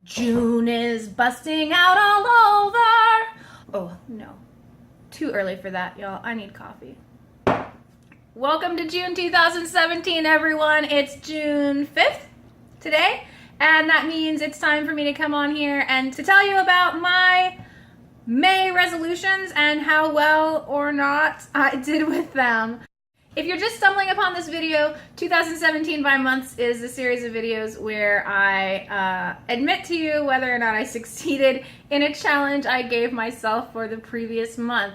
June is busting out all over. Oh, no. Too early for that, y'all. I need coffee. Welcome to June 2017, everyone. It's June 5th today, and that means it's time for me to come on here and to tell you about my May resolutions and how well or not I did with them. If you're just stumbling upon this video, 2017 by Months is a series of videos where I admit to you whether or not I succeeded in a challenge I gave myself for the previous month.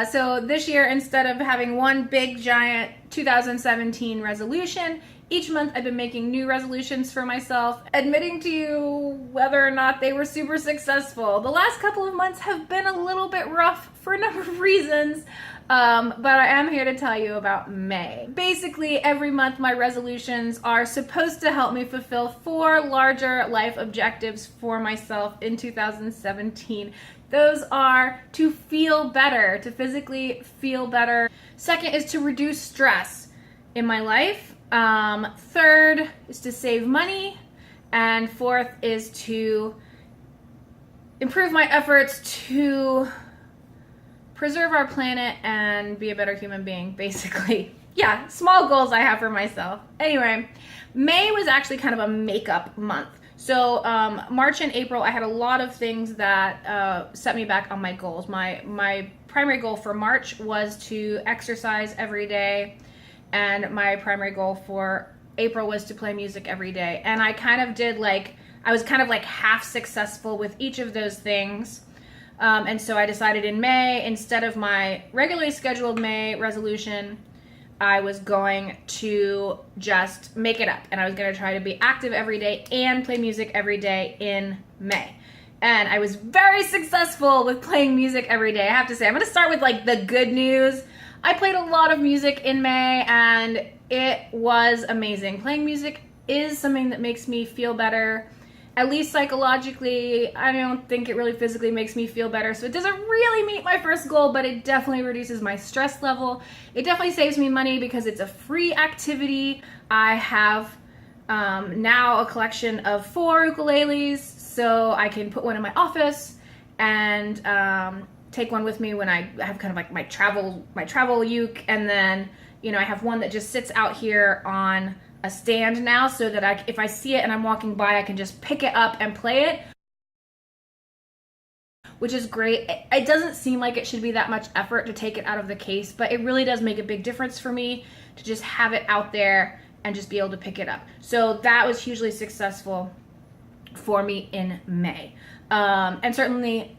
So this year, instead of having one big giant 2017 resolution, each month I've been making new resolutions for myself, admitting to you whether or not they were super successful. The last couple of months have been a little bit rough for a number of reasons. But I am here to tell you about May. Basically, every month my resolutions are supposed to help me fulfill 4 larger life objectives for myself in 2017. Those are to feel better, to physically feel better. Second is to reduce stress in my life. Third is to save money. And fourth is to improve my efforts to preserve our planet and be a better human being, basically. Yeah, small goals I have for myself. Anyway, May was actually kind of a makeup month. So March and April, I had a lot of things that set me back on my goals. My primary goal for March was to exercise every day, and my primary goal for April was to play music every day. And I kind of did I was kind of like half successful with each of those things. And so I decided in May, instead of my regularly scheduled May resolution, I was going to just make it up. And I was going to try to be active every day and play music every day in May. And I was very successful with playing music every day. I have to say, I'm going to start with the good news. I played a lot of music in May and it was amazing. Playing music is something that makes me feel better. At least psychologically. I don't think it really physically makes me feel better. So it doesn't really meet my first goal, but it definitely reduces my stress level. It definitely saves me money because it's a free activity. I have now a collection of 4 ukuleles, so I can put one in my office and take one with me when I have kind of like my travel uke. And then, I have one that just sits out here on a stand now, so that if I see it and I'm walking by, I can just pick it up and play it, which is great. It doesn't seem like it should be that much effort to take it out of the case, but it really does make a big difference for me to just have it out there and just be able to pick it up. So that was hugely successful for me in May. And certainly,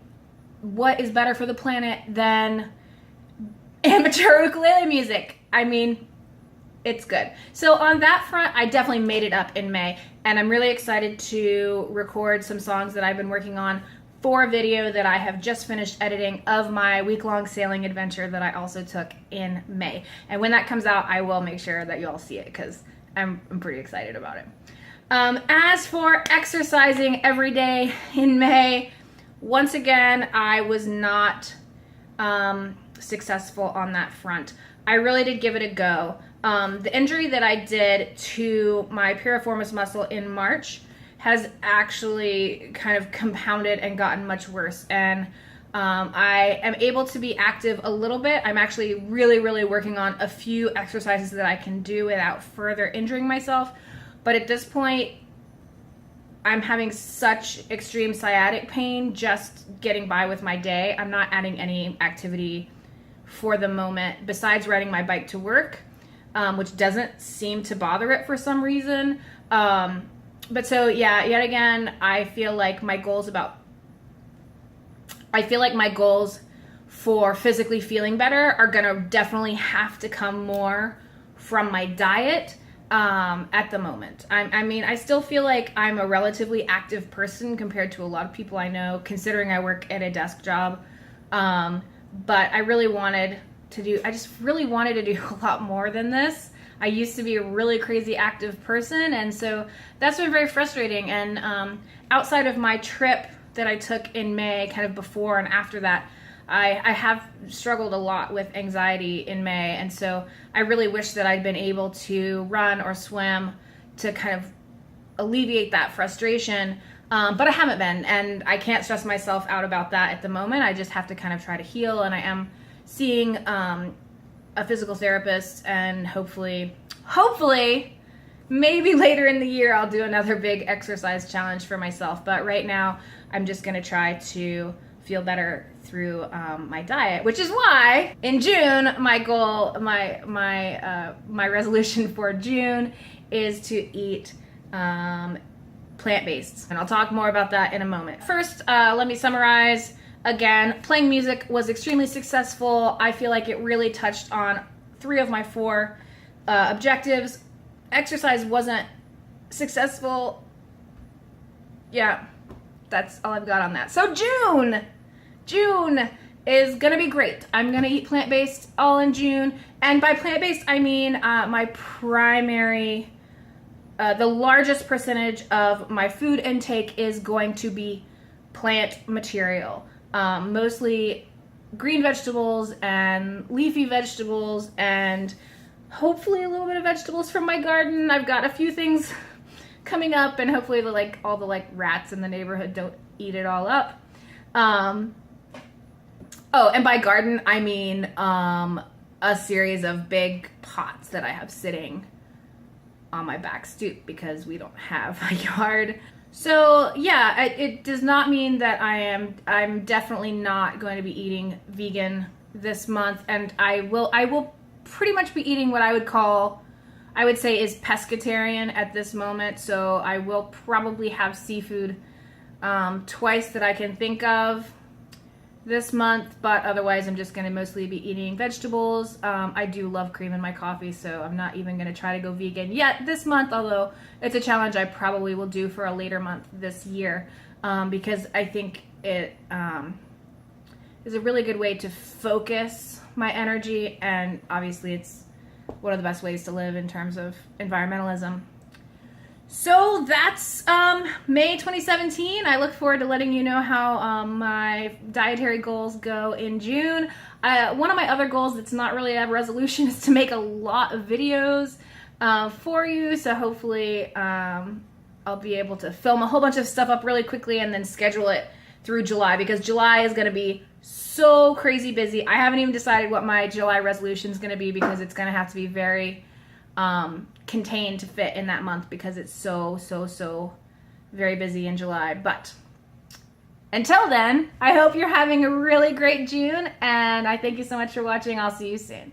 what is better for the planet than amateur ukulele music? I mean, it's good. So on that front, I definitely made it up in May, and I'm really excited to record some songs that I've been working on for a video that I have just finished editing of my week-long sailing adventure that I also took in May. And when that comes out, I will make sure that you all see it because I'm pretty excited about it. As for exercising every day in May, once again, I was not successful on that front. I really did give it a go. The injury that I did to my piriformis muscle in March has actually kind of compounded and gotten much worse. And I am able to be active a little bit. I'm actually really, really working on a few exercises that I can do without further injuring myself. But at this point, I'm having such extreme sciatic pain just getting by with my day. I'm not adding any activity for the moment besides riding my bike to work. Which doesn't seem to bother it for some reason. But so, yeah, yet again, I feel like my goals for physically feeling better are gonna definitely have to come more from my diet at the moment. I mean, I still feel like I'm a relatively active person compared to a lot of people I know, considering I work at a desk job. But I just really wanted to do a lot more than this. I used to be a really crazy active person, and so that's been very frustrating. And outside of my trip that I took in May, kind of before and after that, I have struggled a lot with anxiety in May, and so I really wish that I'd been able to run or swim to kind of alleviate that frustration. But I haven't been, and I can't stress myself out about that at the moment. I just have to kind of try to heal, and I am seeing a physical therapist, and hopefully, maybe later in the year I'll do another big exercise challenge for myself. But right now, I'm just gonna try to feel better through my diet, which is why in June my goal, my resolution for June is to eat plant-based, and I'll talk more about that in a moment. First, let me summarize. Again, playing music was extremely successful. I feel like it really touched on 3 of my 4 objectives. Exercise wasn't successful. Yeah, that's all I've got on that. So June is gonna be great. I'm gonna eat plant-based all in June, and by plant-based I mean my primary, the largest percentage of my food intake is going to be plant material. Mostly green vegetables and leafy vegetables, and hopefully a little bit of vegetables from my garden. I've got a few things coming up, and hopefully all the rats in the neighborhood don't eat it all up. Oh, and by garden I mean a series of big pots that I have sitting on my back stoop because we don't have a yard. So yeah, it does not mean that I'm definitely not going to be eating vegan this month, and I will pretty much be eating what I would say is pescatarian at this moment. So I will probably have seafood twice that I can think of this month, but otherwise I'm just going to mostly be eating vegetables. I do love cream in my coffee, so I'm not even going to try to go vegan yet this month, although it's a challenge I probably will do for a later month this year, because I think it is a really good way to focus my energy, and obviously it's one of the best ways to live in terms of environmentalism. So that's May 2017. I look forward to letting you know how my dietary goals go in June. One of my other goals that's not really a resolution is to make a lot of videos for you. So hopefully I'll be able to film a whole bunch of stuff up really quickly and then schedule it through July, because July is going to be so crazy busy. I haven't even decided what my July resolution is going to be, because it's going to have to be very contained to fit in that month, because it's so very busy in July. But until then, I hope you're having a really great June, and I thank you so much for watching. I'll see you soon.